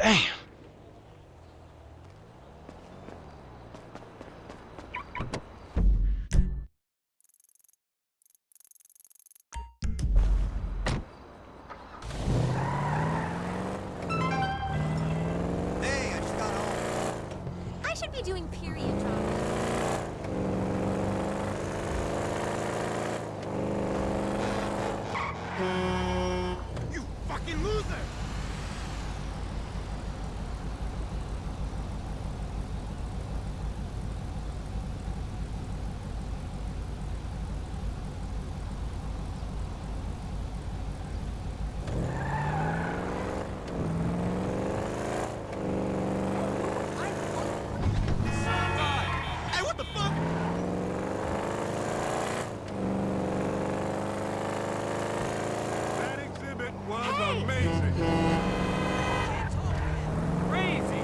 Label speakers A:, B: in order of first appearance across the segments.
A: Damn.
B: Hey, I just got home.
C: I should be doing period drama.
B: You fucking loser! Hey, what the fuck?
D: That exhibit was amazing.
E: Crazy.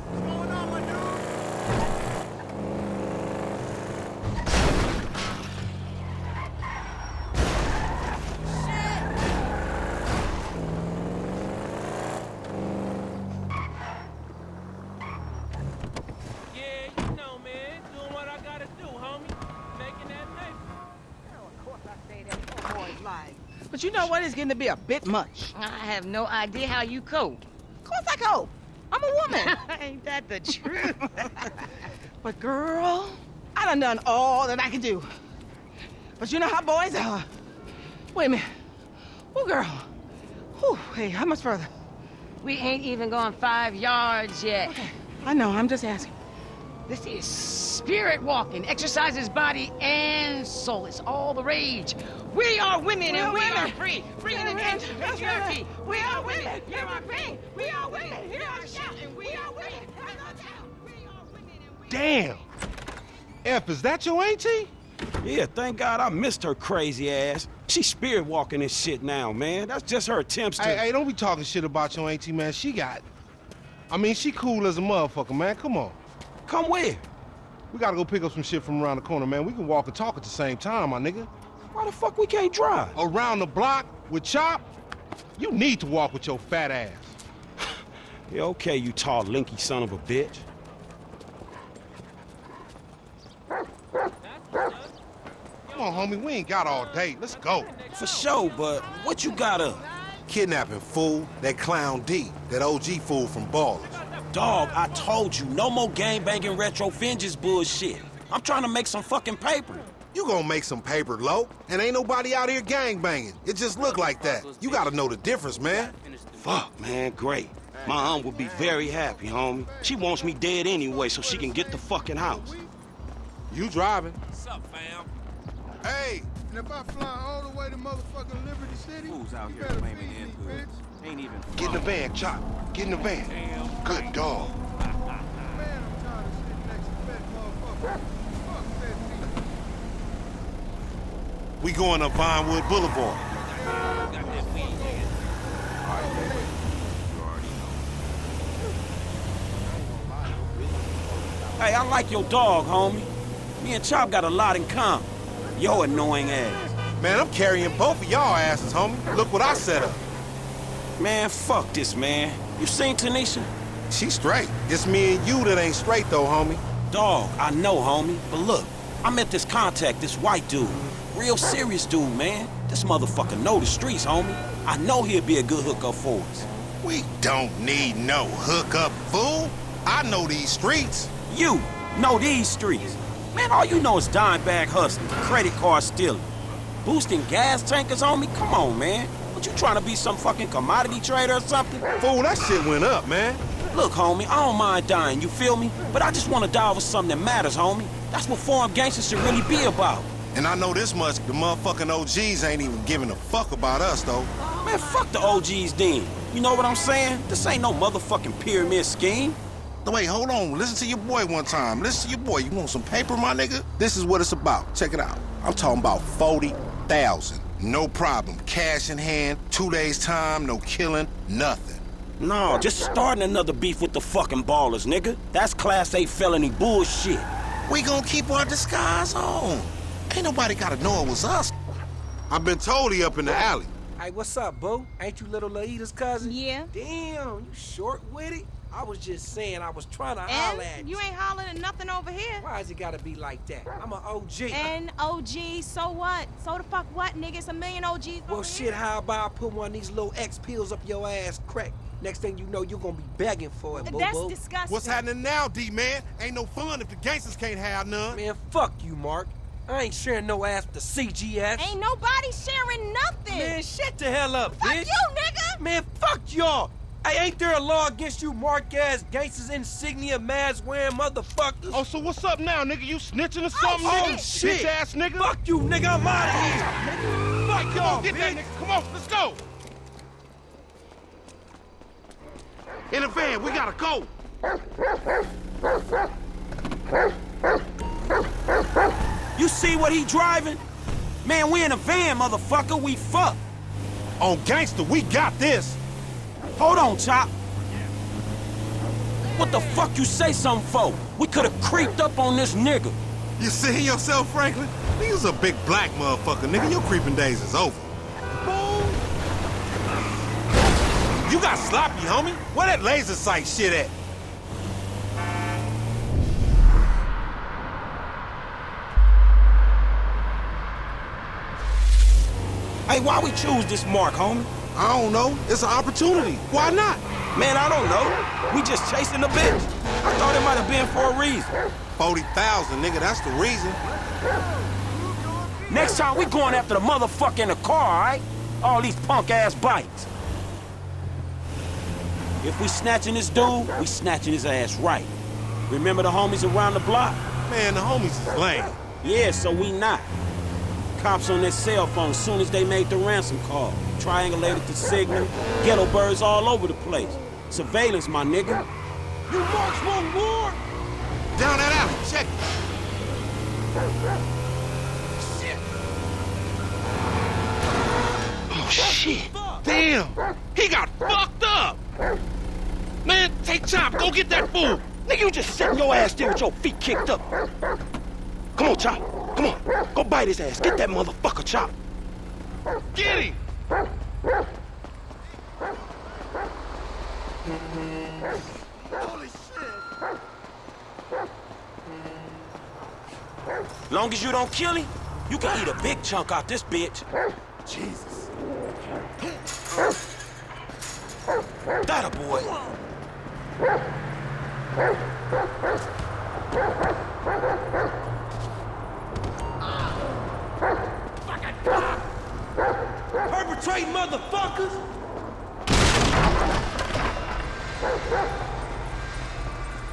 B: What's going on, my dude?
E: Yeah, you know, man. Doing what I gotta do, homie. Making that paper.
F: Of course I say that poor boy's lying.
A: But you know what? It's getting to be a bit much.
F: I have no idea how you cope.
A: Of course I go. I'm a woman.
F: Ain't that the truth?
A: But girl, I done all that I can do. But you know how boys are. Wait a minute. Oh, girl. Whew, hey, how much further?
F: We ain't even gone 5 yards yet.
A: Okay, I know, I'm just asking.
F: This is spirit walking. Exercises body and soul. It's all the rage. We are women and we are free. Free in the name of patriarchy. We are women. Hear our pain. We are women. Hear our shout. And we are women. Have no doubt. We are women and we
D: Damn. F, is that your auntie?
G: Yeah, thank God I missed her crazy ass. She's spirit walking this shit now, man. That's just her attempts to...
D: Hey, don't be talking shit about your auntie, man. She cool as a motherfucker, man. Come on.
G: Come where?
D: We gotta go pick up some shit from around the corner, man. We can walk and talk at the same time, my nigga.
G: Why the fuck we can't drive?
D: Around the block with Chop? You need to walk with your fat ass.
G: Yeah, okay, you tall, linky son of a bitch.
D: Come on, homie. We ain't got all day. Let's go.
G: For sure, but what you got up?
H: Kidnapping, fool. That clown D. That OG fool from Ballers.
G: Dog, I told you, no more gang-banging retro vengeance bullshit. I'm trying to make some fucking paper.
H: You gonna make some paper, Lo. And ain't nobody out here gangbanging. It just look like that. You gotta know the difference, man.
G: Fuck, man, great. My aunt would be very happy, homie. She wants me dead anyway so she can get the fucking house.
D: You driving.
E: What's up, fam?
H: Hey,
I: And if I fly all the way to motherfucking Liberty City,
B: Fools out
I: you
B: here
I: better
B: claiming
I: feed me,
B: input.
I: bitch.
B: Ain't even
H: get in the van, Chop. Get in the van. Good dog.
I: Man, I'm tired of sitting next to fat motherfuckers. Fuck fat people.
H: We going up Vinewood Boulevard.
E: Got that weed, nigga.
G: Hey, I like your dog, homie. Me and Chop got a lot in common. Yo annoying ass.
H: Man, I'm carrying both of y'all asses, homie. Look what I set up.
G: Man, fuck this, man. You seen Tanisha?
H: She straight. It's me and you that ain't straight, though, homie.
G: Dog, I know, homie. But look, I met this contact, this white dude. Real serious dude, man. This motherfucker know the streets, homie. I know he'll be a good hookup for us.
H: We don't need no hookup, fool. I know these streets.
G: You know these streets. Man, all you know is dime bag hustling, credit card stealing. Boosting gas tankers on me? Come on, man. What, you trying to be some fucking commodity trader or something?
H: Fool, that shit went up, man.
G: Look, homie, I don't mind dying, you feel me? But I just want to die over something that matters, homie. That's what foreign gangsters should really be about.
H: And I know this much, the motherfucking OGs ain't even giving a fuck about us, though.
G: Man, fuck the OGs then. You know what I'm saying? This ain't no motherfucking pyramid scheme.
H: No, wait, hold on. Listen to your boy one time. Listen to your boy. You want some paper, my nigga? This is what it's about. Check it out. I'm talking about 40,000. No problem. Cash in hand, 2 days time, no killing, nothing.
G: No, just starting another beef with the fucking ballers, nigga. That's Class A felony bullshit.
H: We gonna keep our disguise on. Ain't nobody gotta know it was us. I've been told he up in the alley.
J: Hey, what's up, boo? Ain't you little Laida's cousin?
A: Yeah.
J: Damn, you short-witted? I was just saying I was trying to holler at you.
A: You ain't hollering at nothing over here.
J: Why is it gotta be like that? I'm an OG.
A: And OG, so what? So the fuck what, nigga? It's a million OGs
J: Well,
A: over
J: shit,
A: here.
J: how about I put one of these little X pills up your ass crack? Next thing you know, you're gonna be begging for it, boo-boo.
A: That's disgusting.
D: What's happening now, D-man? Ain't no fun if the gangsters can't have none.
J: Man, fuck you, Mark. I ain't sharing no ass with the CGS.
A: Ain't nobody sharing nothing.
J: Man, shut the hell up,
A: fuck
J: bitch.
A: you, nigga.
J: Man, fuck y'all. Hey, ain't there a law against you mark-ass gangsters, insignia, mask-wearing motherfuckers?
D: Oh, so what's up now, nigga? You snitching or something,
J: Oh,
D: nigga?
J: shit.
D: Bitch-ass nigga.
J: Fuck you, nigga. I'm out of here. Nigga. Fuck
D: Come
J: y'all,
D: on, get that
J: bitch.
D: nigga. Come on, let's go. In the van, we gotta go.
G: You see what he driving? Man, we in a van, motherfucker. We fucked.
D: On gangster, we got this.
G: Hold on, Chop. What the fuck you say something for? We could've creeped up on this nigga.
H: You seeing yourself, Franklin? Nigga's a big black motherfucker, nigga. Your creeping days is over.
D: You got sloppy, homie. Where that laser sight shit at?
G: Hey, why we choose this mark, homie?
H: I don't know. It's an opportunity. Why not?
G: Man, I don't know. We just chasing the bitch. I thought it might have been for a reason.
H: 40,000, nigga. That's the reason.
G: Next time, we going after the motherfucker in the car, all right? All these punk-ass bikes. If we snatching this dude, we snatching his ass right. Remember the homies around the block?
H: Man, the homies is lame.
G: Yeah, so we not. Cops on their cell phone soon as they made the ransom call. Triangulated the signal. Ghetto birds all over the place. Surveillance, my nigga.
J: You marks want war?
H: Down that alley. Check it.
D: Oh, shit. Damn. He got fucked up. Man, take Chop. Go get that fool.
G: Nigga, you just sitting your ass there with your feet kicked up. Come on, Chop. Come on. Go bite his ass. Get that motherfucker, Chop.
D: Get him.
I: Holy shit!
G: Long as you don't kill him, you can eat a big chunk out this bitch.
H: Jesus.
G: That a boy.
J: Perpetrate motherfuckers!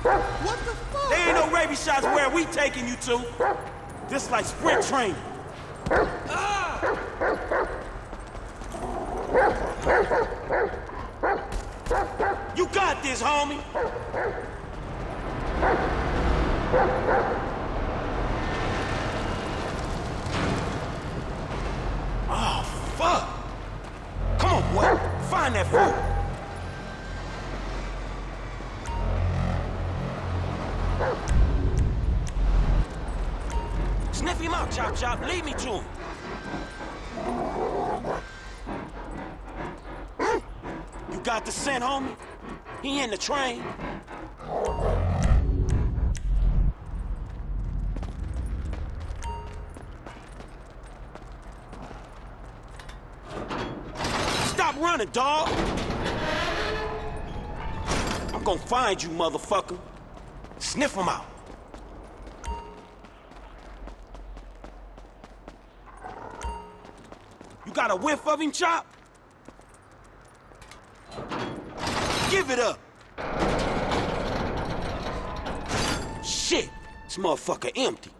I: What the fuck?
G: There ain't no rabies shots where we taking you to. This like sprint training. You got this, homie. Oh, fuck. Come on, boy. Find that fool. Sniff him out, Chop Chop. Lead me to him. You got the scent, homie? He in the train. Stop running, dawg. I'm gonna find you, motherfucker. Sniff him out. You got a whiff of him, Chop? Give it up. Shit, this motherfucker empty.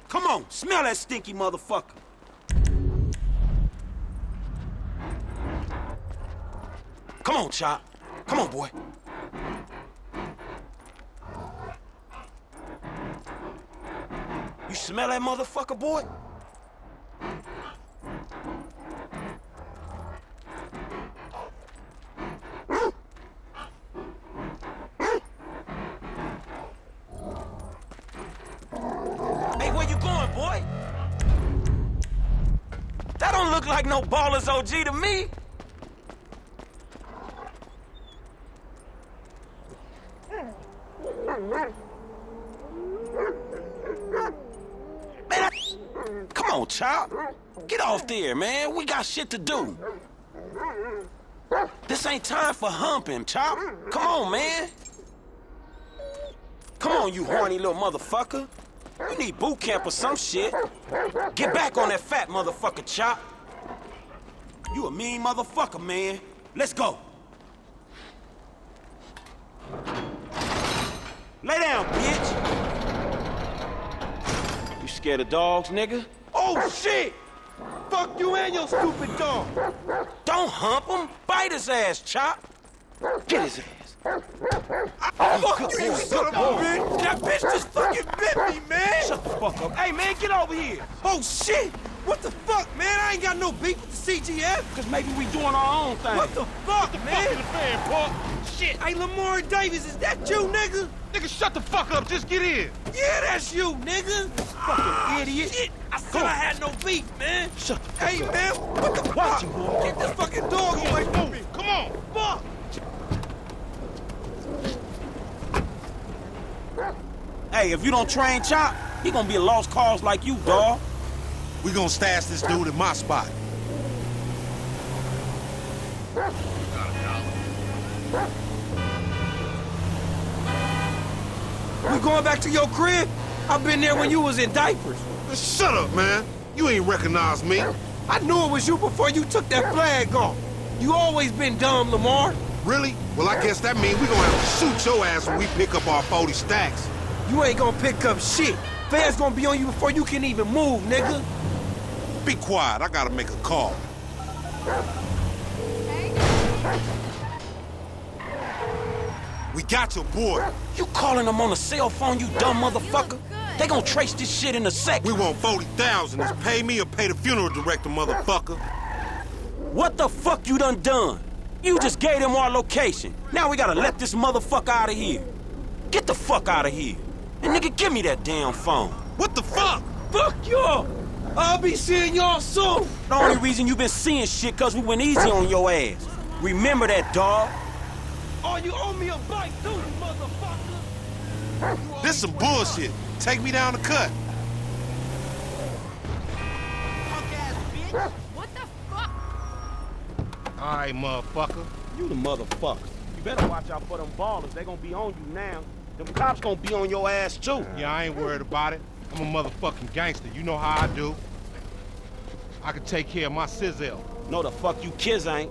G: Come on, smell that stinky motherfucker. Come on, Chop. Come on, boy. smell that motherfucker, boy? Hey, where you going, boy? That don't look like no Baller's OG to me. Man, come on, Chop. Get off there, man. We got shit to do. This ain't time for humping, Chop. Come on, man. Come on, you horny little motherfucker. You need boot camp or some shit. Get back on that fat motherfucker, Chop. You a mean motherfucker, man. Let's go. Lay down, bitch. You scared of dogs, nigga?
J: Oh, shit! Fuck you and your stupid dog!
G: Don't hump him. Bite his ass, Chop. Get his ass.
J: Fuck you, you son of a bitch! That bitch just fucking bit me, man!
G: Shut the fuck up. Hey, man, get over here.
J: Oh, shit! What the fuck, man? I ain't got no beef with the CGF!
G: Because maybe we doing our own thing.
J: What the fuck, man?
D: Fuck in the fan, punk. Shit.
J: Hey, Lamar Davis, is that you, nigga?
D: Nigga, shut the fuck up. Just get in.
J: Yeah, that's you, nigga!
G: Fucking idiot.
J: Shit, I said I had no beef, man!
G: Shut the fuck
J: Hey,
G: up.
J: man, what the
G: Watch
J: fuck?
G: him, boy.
J: Get this fucking dog away from me!
D: Come on.
J: Fuck!
G: Hey, if you don't train Chop, he gonna be a lost cause like you, dawg.
H: We gonna stash this dude in my spot.
J: We going back to your crib? I've been there when you was in diapers.
H: Shut up, man. You ain't recognize me.
J: I knew it was you before you took that flag off. You always been dumb, Lamar.
H: Really? Well, I guess that means we gonna have to shoot your ass when we pick up our 40 stacks.
J: You ain't gonna pick up shit. Fans gonna be on you before you can even move, nigga.
H: Be quiet. I gotta make a call. We got your boy.
G: You calling them on a cell phone, you dumb motherfucker? They gonna trace this shit in a sec.
H: We want 40,000. It's pay me or pay the funeral director, motherfucker.
G: What the fuck you done done? You just gave them our location. Now we gotta let this motherfucker out of here. Get the fuck out of here. And nigga, give me that damn phone.
H: What the fuck?
J: Fuck y'all. I'll be seeing y'all soon.
G: The only reason you been seeing shit cause we went easy on your ass. Remember that, dawg.
J: Oh, you owe me a bite too, you motherfucker.
H: This some bullshit. Take me down the cut.
C: What the fuck?
H: All right, motherfucker.
G: You the motherfucker. You better watch out for them ballers. They gonna be on you now. Them cops gonna be on your ass too.
H: Yeah, I ain't worried about it. I'm a motherfucking gangster. You know how I do. I can take care of my sizzle.
G: No, the fuck you kids ain't.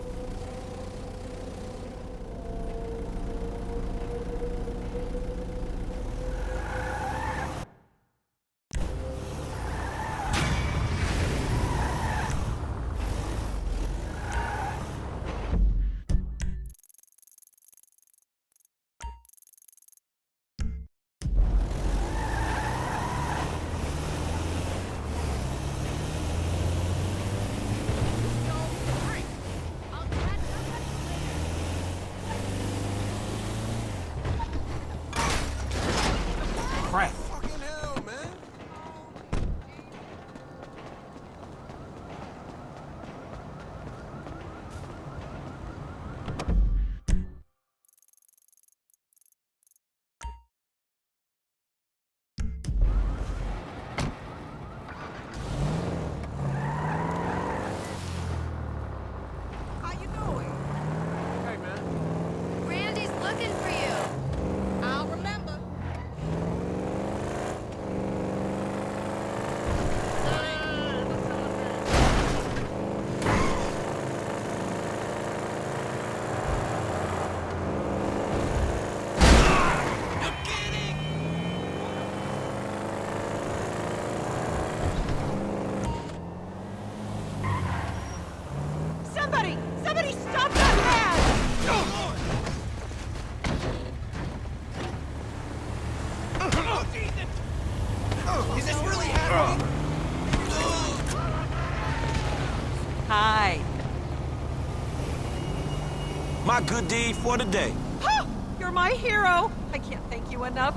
G: good deed for the day.
K: You're my hero. I can't thank you enough.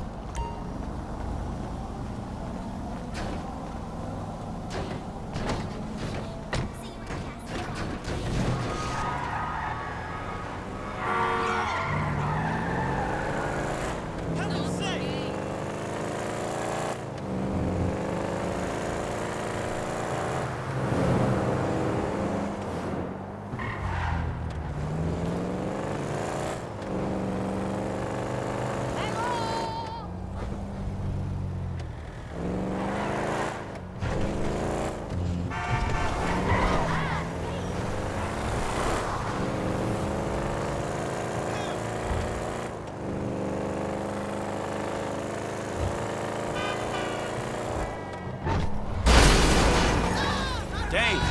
G: Dave.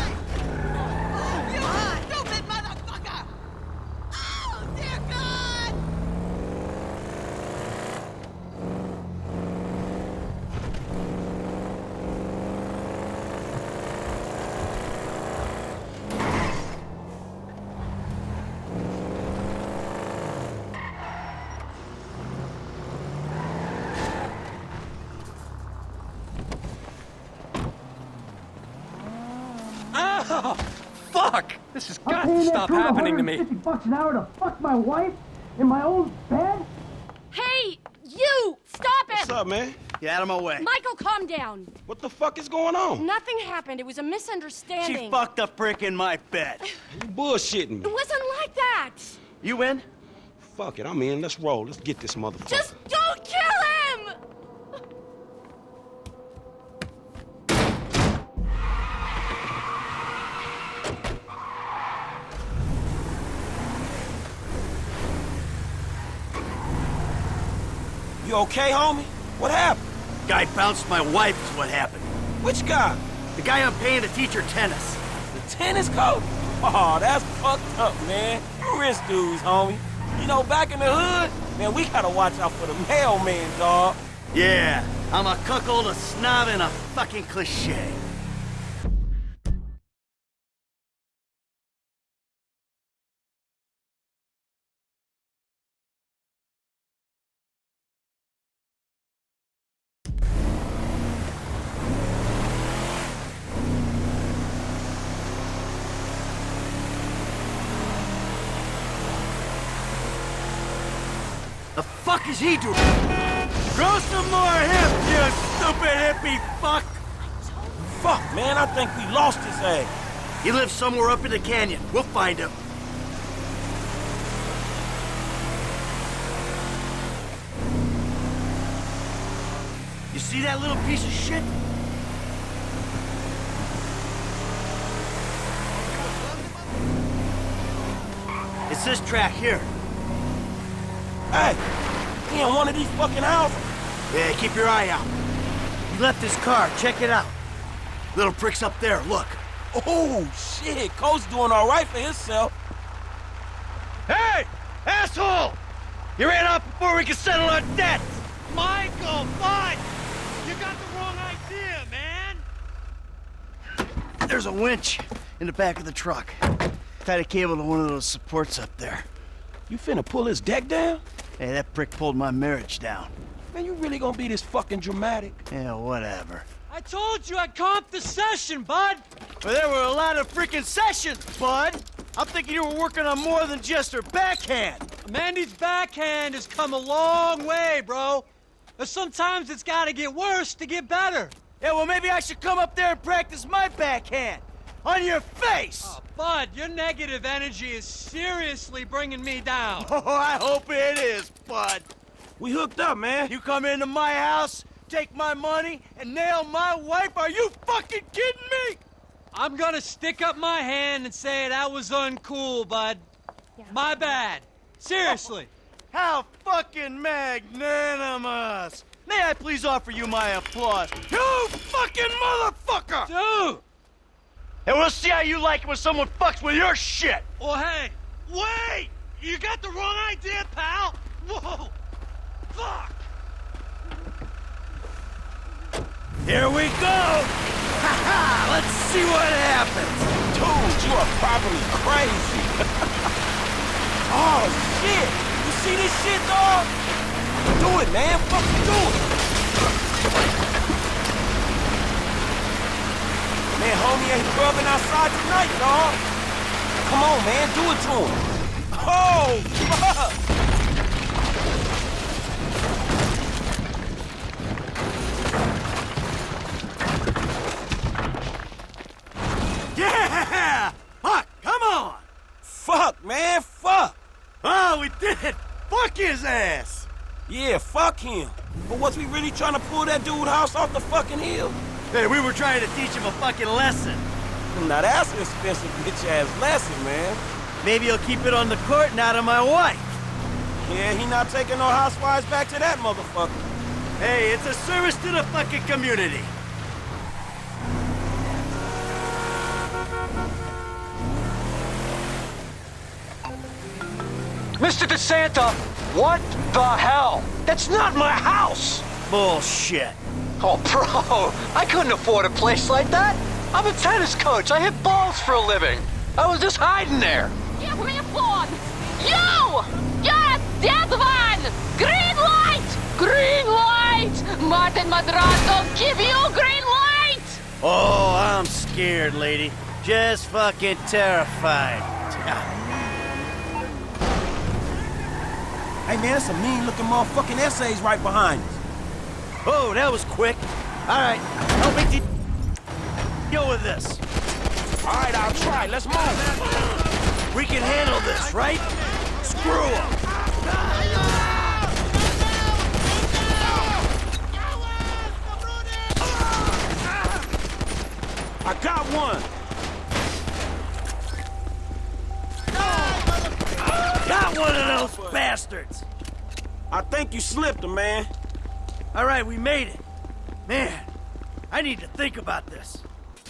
A: Stupid motherfucker! Oh, dear God!
J: Oh, fuck! This has got to stop happening to me.
L: $150 an hour to fuck my wife in my own bed?
C: Hey, you! Stop
G: What's
C: it!
G: up, man?
M: Get out of my way.
C: Michael, calm down.
G: What the fuck is going on?
C: Nothing happened. It was a misunderstanding.
M: She fucked a prick in my bed.
G: You bullshitting
C: It
G: me.
C: wasn't like that.
M: You in?
G: Fuck it, I'm in. Let's roll. Let's get this motherfucker.
C: Just don't kill him!
G: You okay, homie? What happened?
M: Guy bounced my wife is what happened.
G: Which guy?
M: The guy I'm paying to teach her tennis.
G: The tennis coach? Oh, that's fucked up, man. You rich dudes, homie. You know, back in the hood, man, we gotta watch out for the mailman, dog.
M: Yeah, I'm a cuckold, a snob, and a fucking cliche. The fuck is he doing? Grow some more hip, you stupid hippie fuck!
G: Fuck, man, I think we lost his ass.
M: He lives somewhere up in the canyon. We'll find him. You see that little piece of shit? It's this track here.
G: Hey, he in one of these fucking houses.
M: Yeah, keep your eye out. He left his car. Check it out. Little prick's up there. Look.
G: Oh, shit. Coach doing all right for himself.
M: Hey! Asshole! You ran off before we could settle our debts!
E: Michael, bud! You got the wrong idea, man!
M: There's a winch in the back of the truck. Tied a cable to one of those supports up there.
G: You finna pull his deck down?
M: Hey, that prick pulled my marriage down.
G: Man, you really gonna be this fucking dramatic?
M: Yeah, whatever.
E: I told you I'd comp the session, bud!
M: Well, there were a lot of freaking sessions, bud! I'm thinking you were working on more than just her backhand.
E: Mandy's backhand has come a long way, bro. But sometimes it's gotta get worse to get better.
M: Yeah, well, maybe I should come up there and practice my backhand. On your face!
E: Oh, bud, your negative energy is seriously bringing me down.
M: Oh, I hope it is, bud.
G: We hooked up, man.
M: You come into my house, take my money, and nail my wife? Are you fucking kidding me?
E: I'm gonna stick up my hand and say that was uncool, bud.
C: Yeah.
E: My bad. Seriously.
M: How fucking magnanimous! May I please offer you my applause? You fucking motherfucker!
E: Dude!
M: And we'll see how you like it when someone fucks with your shit!
E: Oh, hey! Wait! You got the wrong idea, pal! Whoa! Fuck!
M: Here we go! Ha ha! Let's see what happens!
G: Dude, you are probably crazy. Oh, shit! You see this shit, dog? Do it, man. Fucking do it. Man, homie ain't grubbing outside tonight, dog. Come on, man. Do it to him. Oh, fuck!
M: Yeah! Fuck, come on!
G: Fuck, man, fuck!
M: Oh, we did it! Fuck his ass!
G: Yeah, fuck him. But was we really trying to pull that dude house off the fucking hill?
M: Hey, we were trying to teach him a fucking lesson.
G: Now that's an expensive bitch-ass lesson, man.
M: Maybe he'll keep it on the court and out of my wife.
G: Yeah, he not taking no housewives back to that motherfucker.
M: Hey, it's a service to the fucking community.
E: Mr. DeSanta, what the hell? That's not my house!
M: Bullshit.
E: Oh, bro, I couldn't afford a place like that. I'm a tennis coach. I hit balls for a living. I was just hiding there.
C: Give me a phone! You! Yes, that one! Green light! Green light! Martin Madrazo, give you green light!
M: Oh, I'm scared, lady. Just fucking terrified.
G: Hey, man, some mean-looking motherfucking essays right behind us.
M: Oh, that was quick. All right, help me deal with this.
G: All right, I'll try. Let's move.
M: We can handle this, right? Screw him.
G: I got one.
M: Got one of those bastards.
G: I think you slipped him, man.
M: All right, we made it. Man, I need to think about this.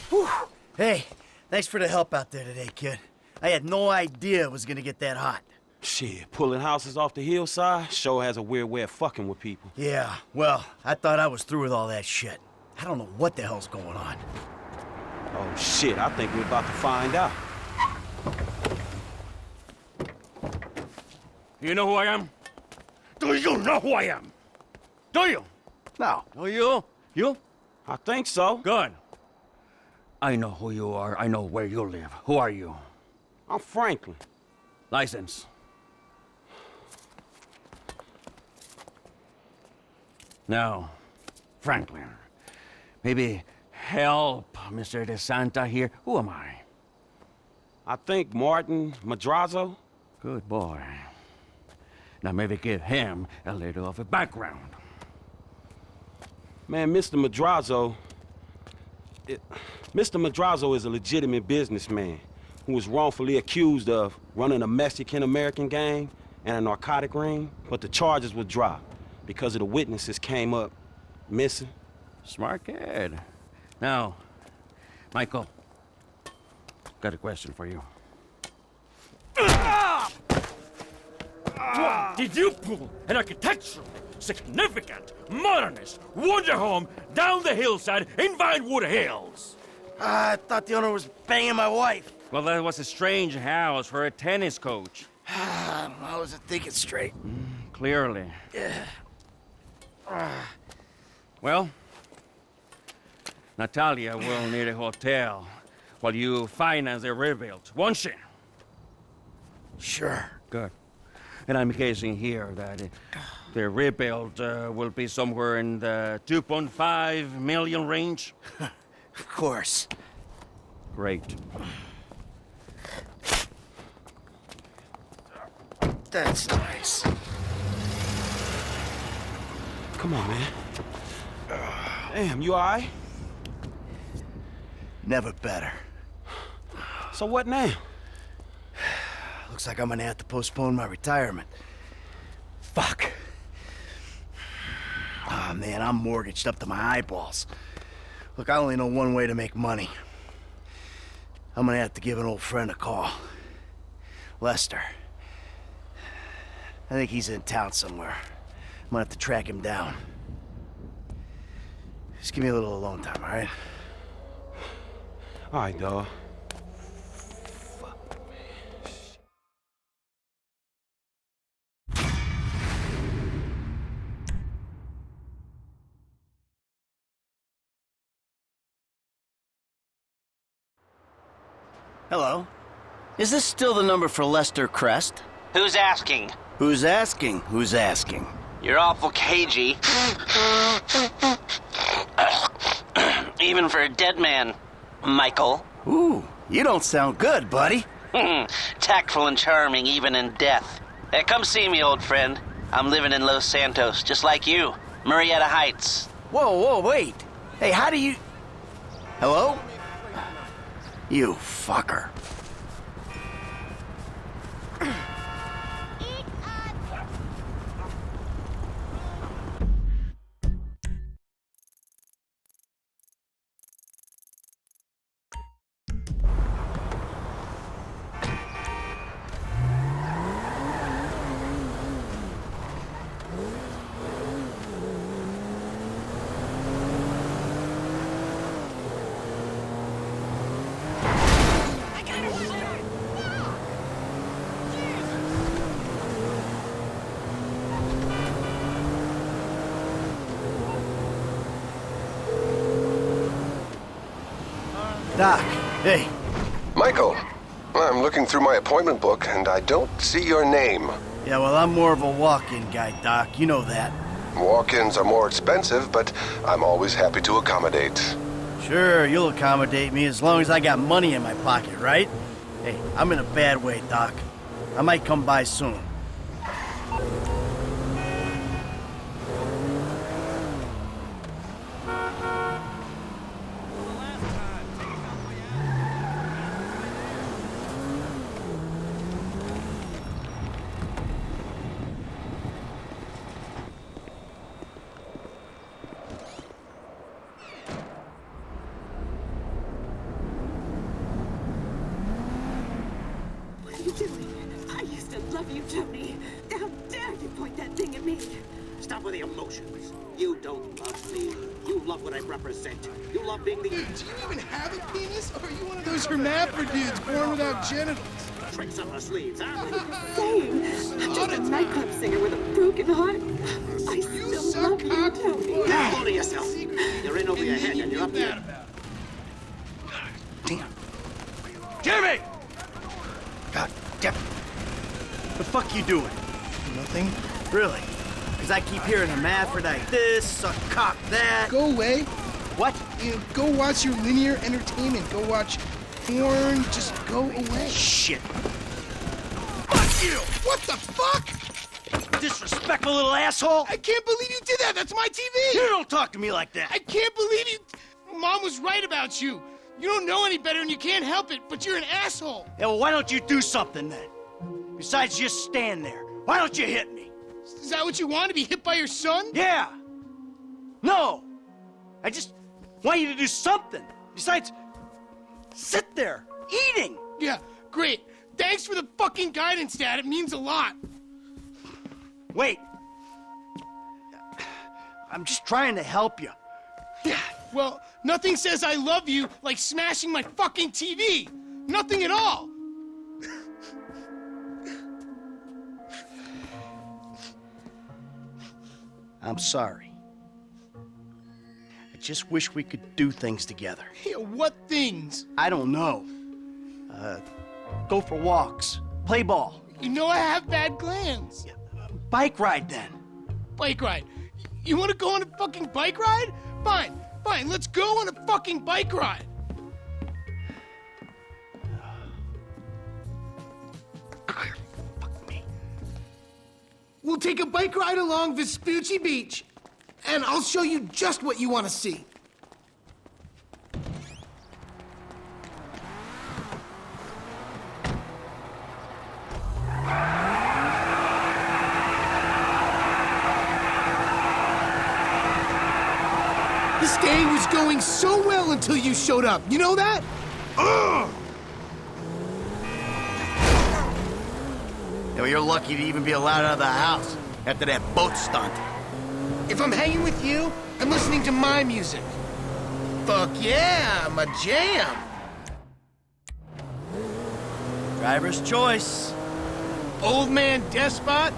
M: Whew. Hey, thanks for the help out there today, kid. I had no idea it was gonna get that hot.
G: Shit, pulling houses off the hillside sure has a weird way of fucking with people.
M: Yeah, well, I thought I was through with all that shit. I don't know what the hell's going on.
G: Oh, shit, I think we're about to find out.
D: You know who I am? Do you know who I am? Do you?
M: No.
D: Oh, you? You?
G: I think so.
D: Good. I know who you are. I know where you live. Who are you?
G: I'm Franklin.
D: License. Now, Franklin, maybe help Mr. DeSanta here. Who am I?
G: I think Martin Madrazo.
D: Good boy. Now maybe give him a little of a background.
G: Man, Mr. Madrazo is a legitimate businessman who was wrongfully accused of running a Mexican-American gang and a narcotic ring, but the charges were dropped because of the witnesses came up missing.
D: Smart kid. Now, Michael, got a question for you. Did you pull an architectural, significant, modernist wonder home down the hillside in Vinewood Hills?
M: I thought the owner was banging my wife.
D: Well, that was a strange house for a tennis coach.
M: I wasn't thinking straight.
D: Clearly. Well, Natalia will need a hotel while you finance the rebuild, won't she?
M: Sure.
D: Good. And I'm guessing here that the rebuild will be somewhere in the 2.5 million range.
M: Of course.
D: Great.
M: That's nice.
G: Come on, man. Damn, you all right?
M: Never better.
G: So what now?
M: Looks like I'm gonna have to postpone my retirement. Fuck. Oh, man, I'm mortgaged up to my eyeballs. Look, I only know one way to make money. I'm gonna have to give an old friend a call. Lester. I think he's in town somewhere. I'm gonna have to track him down. Just give me a little alone time, all right?
G: All right, dawg.
M: Hello. Is this still the number for Lester Crest?
E: Who's asking?
M: Who's asking? Who's asking?
E: You're awful cagey. Even for a dead man, Michael.
M: Ooh, you don't sound good, buddy.
E: Tactful and charming even in death. Hey, come see me, old friend. I'm living in Los Santos, just like you. Murrieta Heights.
M: Whoa, wait. Hey, how do you... Hello? You fucker. Doc, hey.
N: Michael, I'm looking through my appointment book and I don't see your name.
M: Yeah, well, I'm more of a walk-in guy, Doc. You know that.
N: Walk-ins are more expensive, but I'm always happy to accommodate.
M: Sure, you'll accommodate me as long as I got money in my pocket, right? Hey, I'm in a bad way, Doc. I might come by soon.
O: I used to love you, Tony. How dare you point that thing at me?
P: Stop with the emotions. You don't love me. You love what I represent. You love being the...
I: Dude, do you even have a penis? Or are you one of those hermaphrodites born without genitals?
P: Tricks up our sleeves, huh?
O: Same. I'm just a nightclub singer with a broken heart. I still love you, Tony.
P: Get hold of yourself. You're in over your head and you're up there.
M: Damn.
J: Jimmy!
M: God damn it. The fuck you doing?
I: Nothing.
M: Really? Because I keep hearing hermaphrodite this, suck cock that.
I: Go away.
M: What?
I: You know, go watch your linear entertainment. Go watch porn. Just go away.
M: Shit.
I: Fuck you! What the fuck?
M: Disrespectful little asshole!
I: I can't believe you did that. That's my TV.
M: You don't talk to me like that.
I: I can't believe you. Mom was right about you. You don't know any better and you can't help it, but you're an asshole.
M: Yeah, well, why don't you do something then? Besides just stand there. Why don't you hit me?
I: Is that what you want, to be hit by your son?
M: Yeah. No. I just want you to do something. Besides, sit there, eating.
I: Yeah, great. Thanks for the fucking guidance, Dad. It means a lot.
M: Wait. I'm just trying to help you.
I: Yeah, well, nothing says I love you like smashing my fucking TV. Nothing at all.
M: I'm sorry. I just wish we could do things together.
I: Yeah, what things?
M: I don't know. Go for walks, play ball.
I: You know I have bad glands.
M: Bike ride then.
I: Bike ride? You want to go on a fucking bike ride? Fine, fine, let's go on a fucking bike ride.
M: Fuck me.
I: We'll take a bike ride along Vespucci Beach, and I'll show you just what you want to see. This day was going so well until you showed up. You know that? Ugh!
M: Yeah, well, you're lucky to even be allowed out of the house after that boat stunt.
I: If I'm hanging with you, I'm listening to my music. Fuck yeah, my jam.
M: Driver's choice.
I: Old man despot?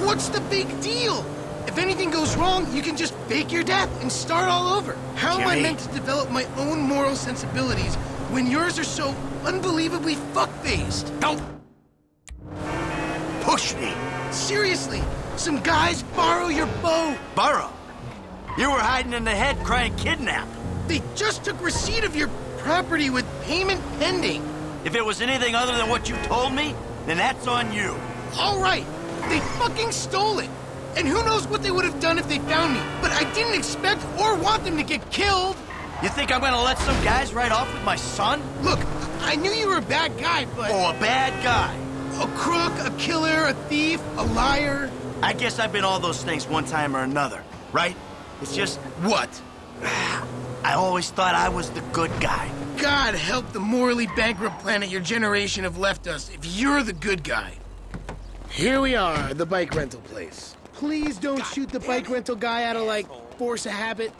I: What's the big deal? If anything goes wrong, you can just fake your death and start all over. How am I
M: Jimmy.
I: meant to develop my own moral sensibilities when yours are so unbelievably fuck-faced?
M: Don't push me.
I: Seriously, some guys borrow your boat.
M: Borrow? You were hiding in the head crying kidnapped.
I: They just took receipt of your property with payment pending.
M: If it was anything other than what you told me, then that's on you.
I: All right, they fucking stole it. And who knows what they would have done if they found me. But I didn't expect or want them to get killed.
M: You think I'm gonna let some guys ride off with my son?
I: Look, I knew you were a bad guy, but...
M: Oh, a bad guy.
I: A crook, a killer, a thief, a liar.
M: I guess I've been all those things one time or another, right? It's just...
I: What?
M: I always thought I was the good guy.
I: God help the morally bankrupt planet your generation have left us if you're the good guy. Here we are, the bike rental place. Please don't shoot the bike rental guy out of, like, force of habit.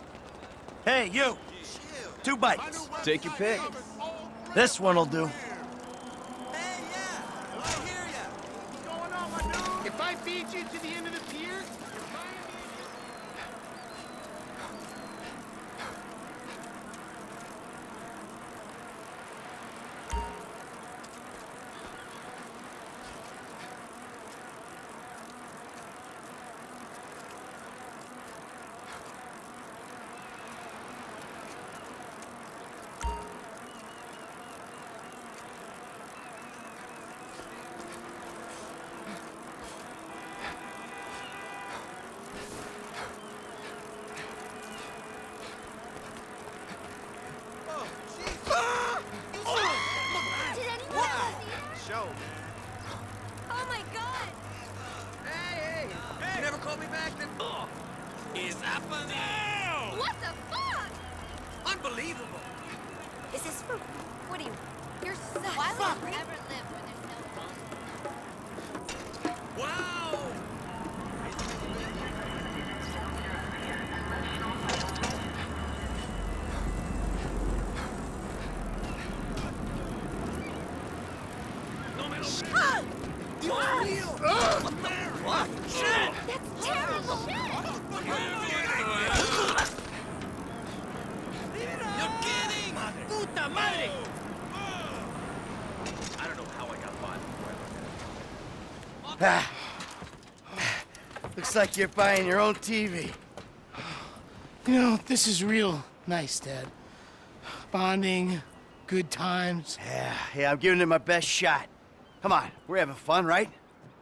M: Hey, you. 2 bikes.
J: Take your pick.
M: This one'll do.
I: If I feed you to the end of the pier,
P: Unbelievable.
Q: Is this for... What are you... You're so... Why would you ever live when there's no phone?
P: Wow!
Q: What? Shit! That's terrible!
P: You're kidding! Puta madre!
J: I don't know how I got by.
M: Ah. Looks like you're buying your own TV.
I: you know, this is real nice, Dad. Bonding, good times.
M: Yeah, I'm giving it my best shot. Come on, we're having fun, right?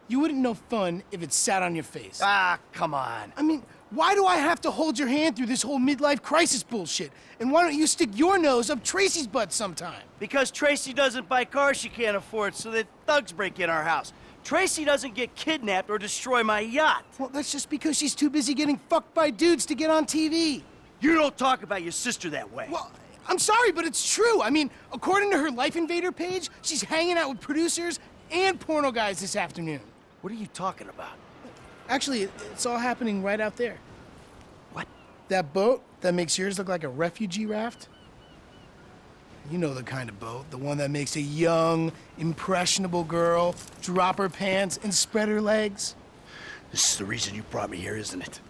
I: You wouldn't know fun if it sat on your face.
M: Ah, come on.
I: I mean, why do I have to hold your hand through this whole midlife crisis bullshit? And why don't you stick your nose up Tracy's butt sometime?
M: Because Tracy doesn't buy cars she can't afford, so that thugs break in our house. Tracy doesn't get kidnapped or destroy my yacht.
I: Well, that's just because she's too busy getting fucked by dudes to get on TV.
M: You don't talk about your sister that way.
I: Well, I'm sorry, but it's true. I mean, according to her Life Invader page, she's hanging out with producers and porno guys this afternoon.
M: What are you talking about?
I: Actually, it's all happening right out there.
M: What?
I: That boat that makes yours look like a refugee raft? You know the kind of boat, the one that makes a young, impressionable girl drop her pants and spread her legs.
M: This is the reason you brought me here, isn't it?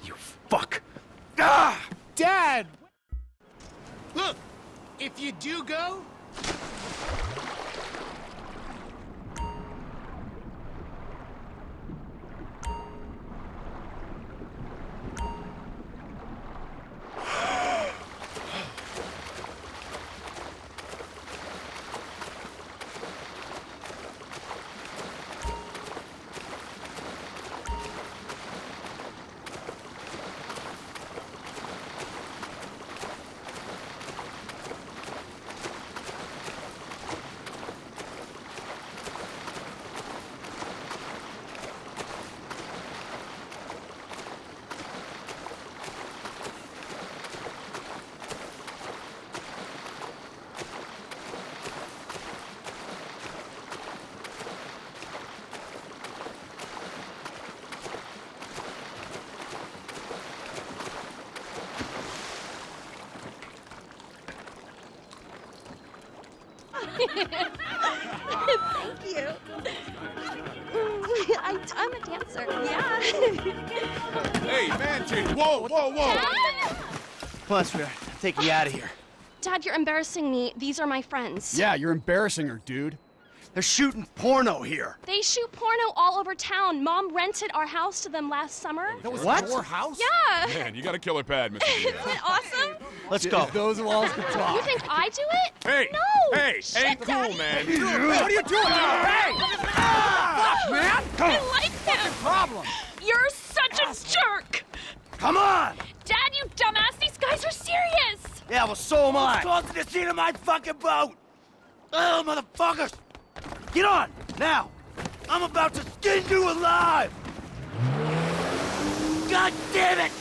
M: You fuck. Ah!
I: Dad! Look, if you do go...
Q: Thank you. I'm a dancer. Yeah.
H: Hey, man, whoa, whoa, whoa.
M: Come on, sweetheart. I'm taking you out of here.
R: Dad, you're embarrassing me. These are my friends.
S: Yeah, you're embarrassing her, dude.
M: They're shooting porno here.
R: They shoot porno all over town. Mom rented our house to them last summer.
S: That was
M: What?
S: your house?
R: Yeah.
T: Man, you got a killer pad, Mr.
R: Isn't it awesome?
M: Let's go.
S: If those walls could talk.
R: You think I do it?
T: Hey!
R: No.
T: Hey!
R: Shit,
T: Ain't cool,
R: Daddy.
T: man.
S: What are you doing? Hey! Fuck, man!
R: I like him.
S: Problem.
R: You're such a jerk.
M: Come on!
R: Dad, you dumbass. These guys are serious.
M: Yeah, well, so am I. Close to the scene of my fucking boat! Oh, motherfuckers! Get on, now! I'm about to skin you alive! God damn it!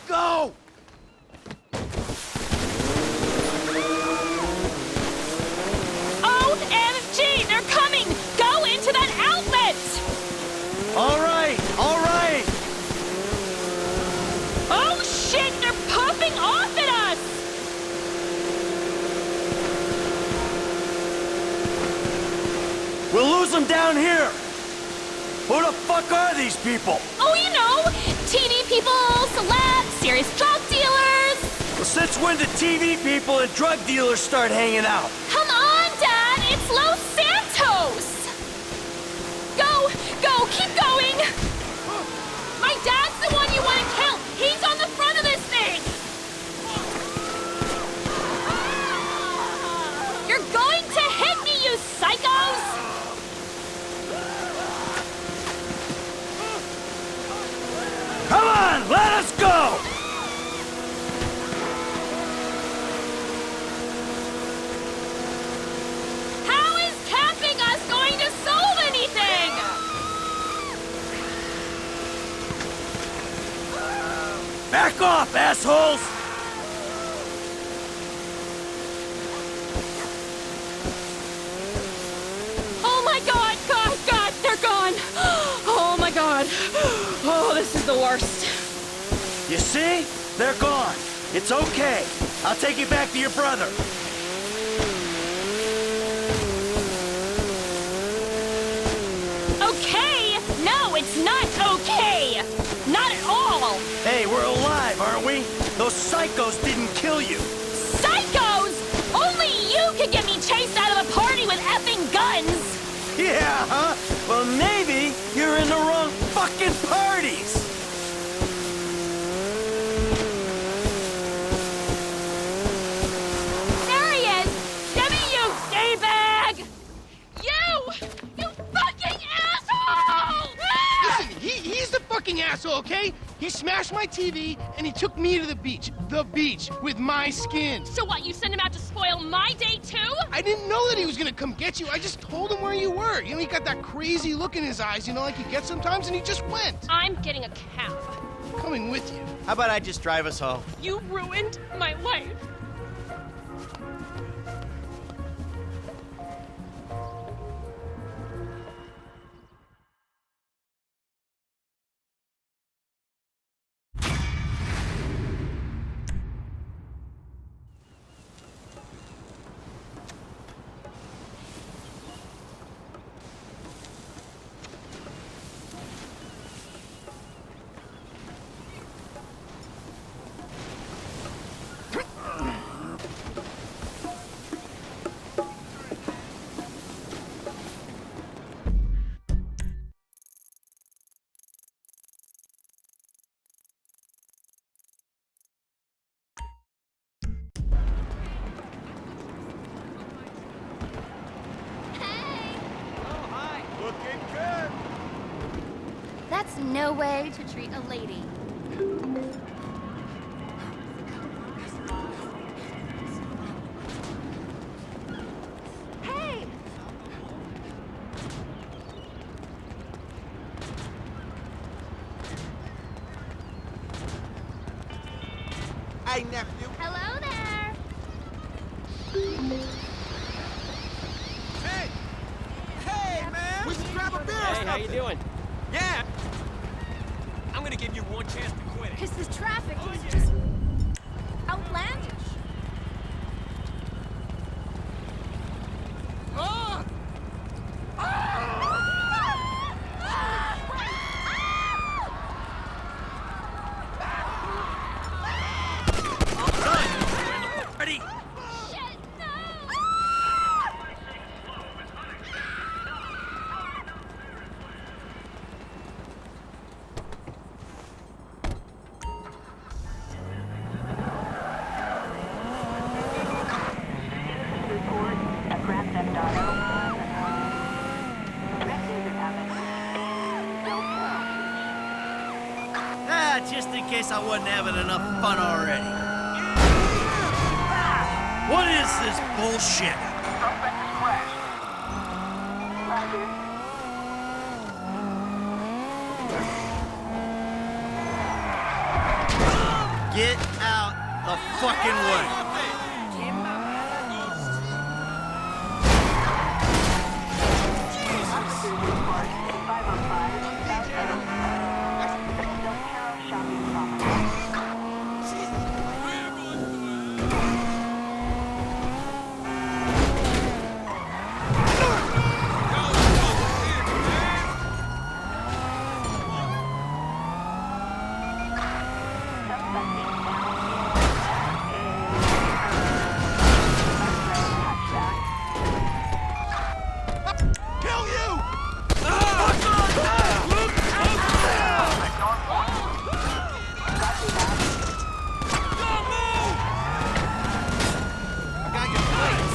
M: Go!
R: OMG, they're coming. Go into that outlet.
M: All right, all right!
R: Oh, shit, they're puffing off at us.
M: We'll lose them down here! Who the fuck are these people?
R: Oh, you know, TV people, celebs, serious drug dealers.
M: Well, since when did TV people and drug dealers start hanging out?
R: Come on, Dad, it's Los Santos. Go, keep going. My dad's the one you want to kill. He's on the front of this thing. You're going to hit me, you psychos.
M: Come on, let us go!
R: How is tapping us going to solve anything?
M: Back off, assholes!
R: Oh my God, God, they're gone. Oh my God. Oh, this is the worst.
M: You see? They're gone. It's okay. I'll take you back to your brother.
R: Okay? No, it's not okay. Not at all.
M: Hey, we're alive, aren't we? Those psychos didn't kill you.
R: Psychos! Only you could get me chased out of a party with effing guns.
M: Yeah, huh? Well, maybe you're in the wrong fucking parties.
R: There he is. Give me you, D-bag. You fucking asshole!
I: Listen, he's the fucking asshole, okay? He smashed my TV and he took me to the beach. The beach with my skin.
R: So what, you sent him out to spoil my day too?
I: I didn't know that he was gonna come get you. I just told him where you were. You know, he got that crazy look in his eyes, you know, like he gets sometimes, and he just went.
R: I'm getting a cab.
I: Coming with you.
M: How about I just drive us home?
R: You ruined my life.
Q: That's no way to treat a lady. Hey!
B: Hey, nephew.
Q: Hello there!
J: Hey! Hey, man!
B: We should grab a beer or
J: Hey, how you
B: something.
J: doing? Yeah! I'm gonna give you one chance to quit it.
Q: Because this traffic is just outlandish.
J: Ah!
M: Ready? just in case I wasn't having enough fun already. What is this bullshit? Get out the fucking way.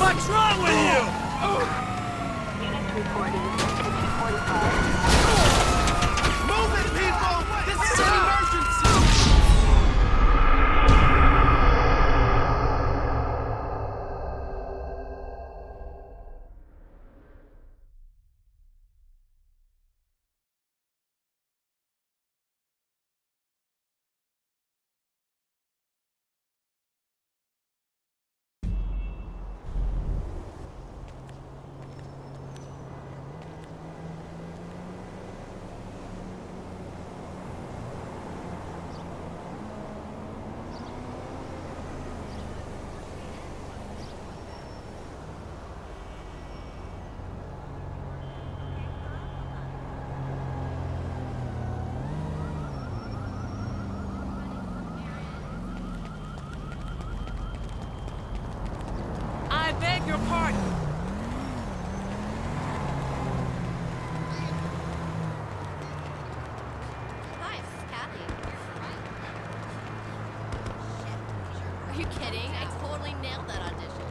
S: What's wrong with you?
O: Units reporting 5045.
S: Move it, people! This is an emergency!
K: I beg your pardon.
Q: Hi, this is Kathy. Shit. Are you kidding? I totally nailed that audition.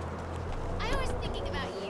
Q: I was thinking about you.